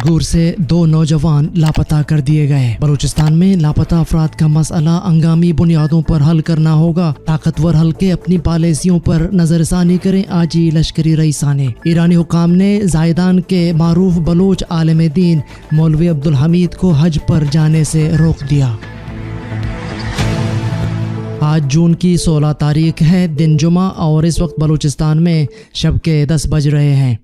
पंजगूर से 2 नौजवान लापता कर दिए गए। बलूचिस्तान में लापता अफराद का मसला हंगामी बुनियादों पर हल करना होगा। ताकतवर हल्के अपनी पॉलिसियों पर नजरसानी करें, आजी लश्करी रईसाने। ईरानी हुकाम ने जायदान के मारूफ बलोच आलिम दीन मौलवी अब्दुल हमीद को हज पर जाने से रोक दिया। आज जून की 16 तारीख है, दिन जुमा, और इस वक्त बलूचिस्तान में शब के 10 बज रहे हैं।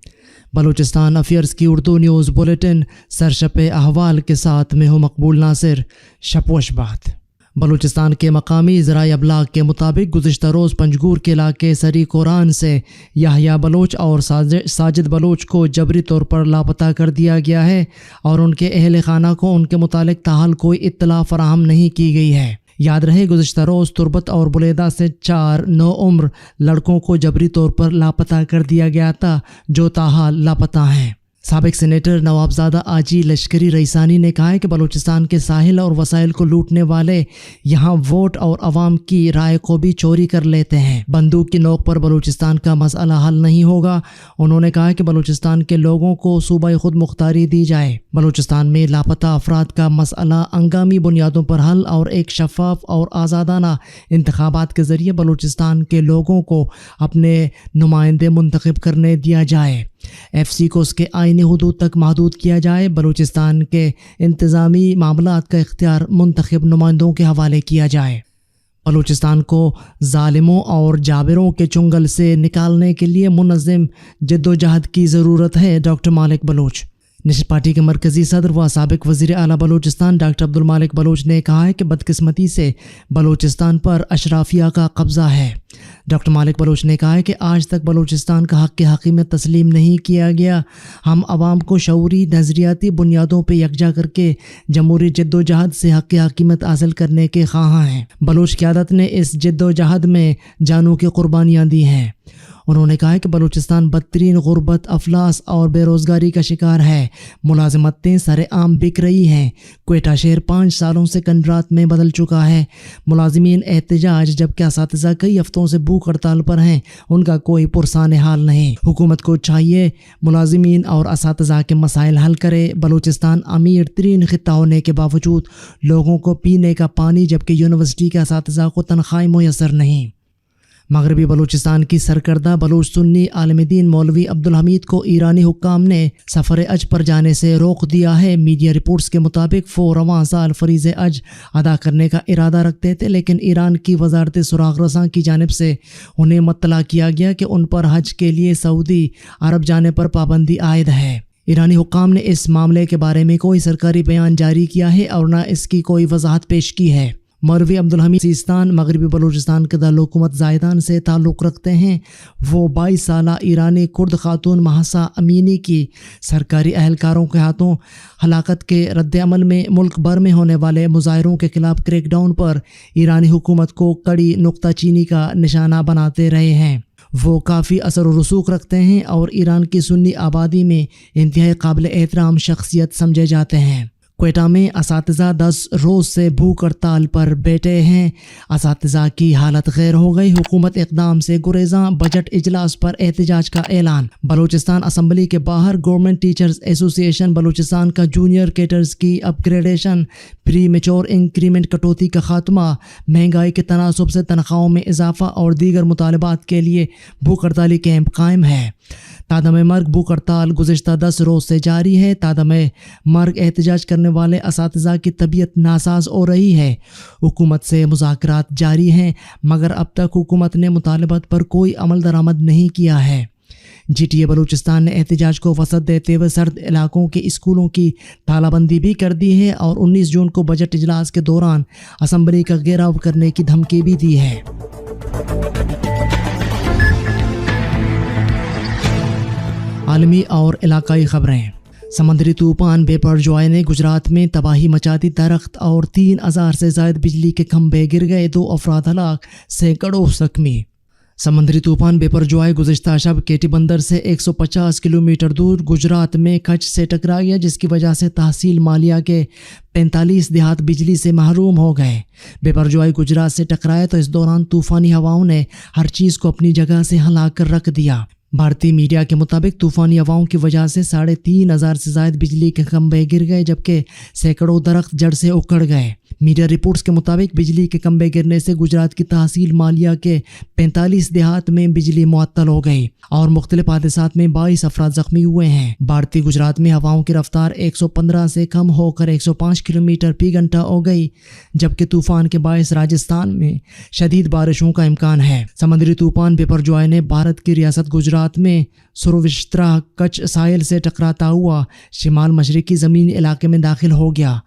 बलूचिस्तान अफेयर्स की उर्दू न्यूज़ बुलेटिन सरशप अहवाल के साथ मैं हूँ मकबूल नासिर। शपोशबात। बलूचिस्तान के मकामी ज़राए अबलाग के मुताबिक गुज़िश्ता रोज़ पंजगूर के इलाके सरी कोरान से याहिया बलोच और साजिद बलोच को जबरी तौर पर लापता कर दिया गया है और उनके अहल खाना को उनके मुतालिक ताहाल कोई इत्तला फराहम नहीं की गई है। याद रहे, गुज़िश्ता रोज़ तुरबत और बुलेदा से 4 नौउम्र लड़कों को जबरी तौर पर लापता कर दिया गया था, जो ताहाल लापता हैं। साबिक सेनेटर नवाबजादा आजी लश्करी रईसानी ने कहा है कि बलूचिस्तान के साहिल और वसाइल को लूटने वाले यहाँ वोट और अवाम की राय को भी चोरी कर लेते हैं। बंदूक की नोक पर बलूचिस्तान का मसला हल नहीं होगा। उन्होंने कहा कि बलूचिस्तान के लोगों को सूबा खुद मुख्तारी दी जाए। बलूचिस्तान में लापता अफराद का मसला हंगामी बुनियादों पर हल और एक शफाफ और आज़ादाना इंतखाबात के ज़रिए बलूचिस्तान के लोगों को अपने नुमाइंदे मुंतखब करने दिया जाए। FC को उसके आईनी हुदूद तक महदूद किया जाए। बलूचिस्तान के इंतज़ामी मामलात का इख्तियार मुंतखब नुमाइंदों के हवाले किया जाए। बलूचिस्तान को जालिमों और जाबिरों के चुंगल से निकालने के लिए मुनज़्ज़म जद्दोजहद की ज़रूरत है। डॉक्टर मालिक बलोच। नेशनल पार्टी के मरकज़ी सदर व साबिक वज़ीर आला बलूचिस्तान डॉक्टर अब्दुल मालिक बलोच ने कहा है कि बदकिस्मती से बलूचिस्तान पर अशराफिया का कब्ज़ा है। डॉक्टर मालिक बलोच ने कहा है कि आज तक बलूचिस्तान का हक़ हकीमत तस्लीम नहीं किया गया। हम आवाम को शऊरी नज़रियाती बुनियादों पर यकजा करके जमहूरी जद्दोजहद से हक़ हकीमत हासिल करने के ख्वाहां हैं। बलोच क़यादत ने इस जद्दोजहद में जानों की कुर्बानियाँ दी हैं। उन्होंने कहा है कि बलूचिस्तान बदतरीन गुर्बत, अफलास और बेरोज़गारी का शिकार है। मुलाजमतें सरेआम बिक रही हैं। क्वेटा शहर 5 सालों से कंडरात में बदल चुका है। मुलाजिमीन एहतजाज, जबकि असातिज़ा कई हफ्तों से भूख हड़ताल पर हैं। उनका कोई पुरसान हाल नहीं। हुकूमत को चाहिए मुलाजिमीन और असातिज़ा के मसाइल हल करे। बलूचिस्तान अमीर तरीन खित्ता होने के बावजूद लोगों को पीने का पानी, जबकि यूनिवर्सिटी के असातिज़ा को तनख्वाहें मुयस्सर नहीं। मगरबी बलूचिस्तान की सरकर्दा बलूच सुन्नी आलिम दीन मौलवी अब्दुल हमीद को ईरानी हुक्काम ने सफ़र अज पर जाने से रोक दिया है। मीडिया रिपोर्ट्स के मुताबिक वो रवां साल फ़रीज़ अज अदा करने का इरादा रखते थे, लेकिन ईरान की वजारत सुराग रसां की जानिब से उन्हें मुत्तला किया गया कि उन पर हज के लिए सऊदी अरब जाने पर पाबंदी आयद है। ईरानी हुक्काम ने इस मामले के बारे में कोई सरकारी बयान जारी किया है और न इसकी कोई वजाहत पेश की है। मौलवी अब्दुल हमीद सीस्तान मगरबी बलूचिस्तान के दारुल जायदान से ताल्लुक़ रखते हैं। वो 22 साला ईरानी कुर्द खातून महासा अमीनी की सरकारी अहलकारों के हाथों हलाकत के रद्द-ए-अमल में मुल्क भर में होने वाले मुजाहिरों के खिलाफ क्रैकडाउन पर ईरानी हुकूमत को कड़ी नुक्ताचीनी का निशाना बनाते रहे हैं। वो काफ़ी असर व रसूख रखते हैं और ईरान की सुन्नी आबादी में इंतहाई काबिल एहतराम शख्सियत समझे जाते हैं। क्वेटा में असातिज़ा 10 रोज़ से भूख हड़ताल पर बैठे हैं। असातिज़ा की हालत गैर हो गई। हुकूमत इक़दाम से गुरेज़ां। बजट इजलास पर एहतजाज का ऐलान। बलूचिस्तान असम्बली के बाहर गवर्नमेंट टीचर्स एसोसिएशन बलूचिस्तान का जूनियर कैडर्स की अपग्रेडेशन, प्री मेच्योर इंक्रीमेंट कटौती का खात्मा, महंगाई के तनासब से तनख्वाहों में इजाफा और दीगर मुतालबात के लिए भूख हड़ताली कैंप कायम है। तादम मर्ग भूख हड़ताल गुज़िश्ता 10 रोज़ से जारी है। तादम मर्ग एहतजाज करने वाले असातिज़ा की तबीयत नासाज हो रही है। हुकूमत से मुज़ाकरात जारी हैं, मगर अब तक हुकूमत ने मुतालबत पर कोई अमल दरामद नहीं किया है। GTA बलूचिस्तान ने एहतजाज को वसअत देते हुए सर्द इलाकों के स्कूलों की तालाबंदी भी कर दी है और 19 जून को बजट इजलास के दौरान असम्बली का घेराव करने की धमकी भी दी है। आलमी और इलाकाई खबरें। समंदरी तूफान बेपरजॉय ने गुजरात में तबाही मचा दी। दरख्त और 3000 से ज़ायद बिजली के खंभे गिर गए। 2 अफराद हलाक, सैकड़ों ज़ख्मी। समंदरी तूफान बेपरजॉय गुज़िश्ता शब केटी बंदर से 150 किलोमीटर दूर गुजरात में कच्छ से टकरा गया, जिसकी वजह से तहसील मालिया के 45 देहात बिजली से महरूम हो गए। बेपरजॉय गुजरात से टकराया तो इस दौरान तूफ़ानी हवाओं ने हर चीज़ को अपनी जगह से हिला कर रख दिया। भारतीय मीडिया के मुताबिक तूफानी हवाओं की वजह से 3,500 से ज़ायद बिजली के खंभे गिर गए, जबकि सैकड़ों दरख्त जड़ से उखड़ गए। मीडिया रिपोर्ट्स के मुताबिक बिजली के खंभे गिरने से गुजरात की तहसील मालिया के 45 देहात में बिजली मुअत्तल हो गई और मुख्तलिफ हादसात में 22 अफराद जख्मी हुए हैं। भारतीय गुजरात में हवाओं की रफ्तार 115 से कम होकर 105 किलोमीटर फी घंटा हो गई, जबकि तूफान के बायस राजस्थान में शदीद बारिशों का इम्कान है। समुद्री तूफान बिपरजॉय ने भारत की रियासत गुजरात में सुरविश्तरा कच्छ साहिल से टकराता हुआ शिमाल मशरकी ज़मीनी इलाके में दाखिल हो गया।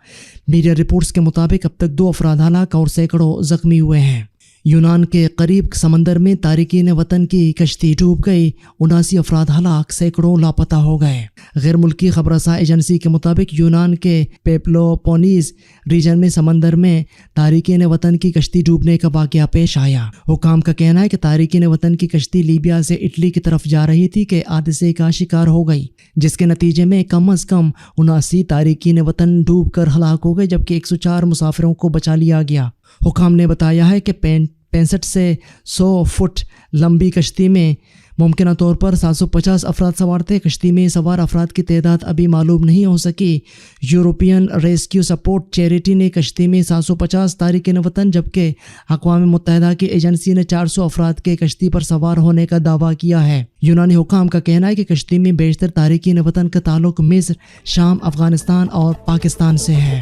मीडिया रिपोर्ट्स के मुताबिक अब तक 2 अफराद हलाक और सैकड़ों जख्मी हुए हैं। यूनान के करीब समंदर में तारिकीन वतन की कश्ती डूब गई, 79 अफराद हलाक, सैकड़ों लापता हो गए। गैर मुल्की खबरसा एजेंसी के मुताबिक यूनान के पेलोपोनीस रीजन में समंदर में तारिकीन वतन की कश्ती डूबने का वाक़या पेश आया। हुकाम का कहना है कि तारिकीन वतन की कश्ती लीबिया से इटली की तरफ जा रही थी कि हादसे का शिकार हो गई, जिसके नतीजे में कम अज़ कम 79 तारिकीन वतन डूब कर हलाक हो गए, जबकि 104 मुसाफिरों को बचा लिया गया। हुकाम ने बताया है कि 65 से 100 फुट लंबी कश्ती में मुमकिन तौर पर 750 अफराद सवार थे। कश्ती में सवार अफराद की तादाद अभी मालूम नहीं हो सकी। यूरोपियन रेस्क्यू सपोर्ट चैरिटी ने कश्ती में 750 तारिकीन वतन, जबकि अक़वाम मुत्तहिदा की एजेंसी ने 400 अफराद के कश्ती पर सवार होने का दावा किया है। यूनानी हुकाम का कहना है कि कश्ती में बेशतर तारिकीन वतन का ताल्लुक मिस्र, शाम, अफ़गानिस्तान और पाकिस्तान से है।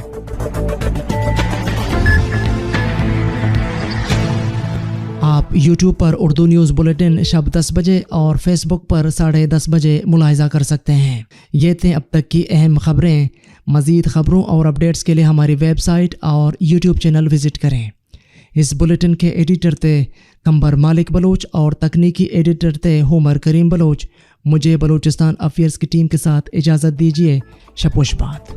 आप YouTube पर उर्दू न्यूज़ बुलेटिन शब 10 बजे और फेसबुक पर 10:30 बजे मुलाहिज़ा कर सकते हैं। ये थे अब तक की अहम खबरें। मज़ीद ख़बरों और अपडेट्स के लिए हमारी वेबसाइट और YouTube चैनल विज़िट करें। इस बुलेटिन के एडिटर थे कंबर मालिक बलोच और तकनीकी एडिटर थे हुमर करीम बलोच। मुझे बलूचिस्तान अफेयर्स की टीम के साथ इजाज़त दीजिए। शपोशबाद।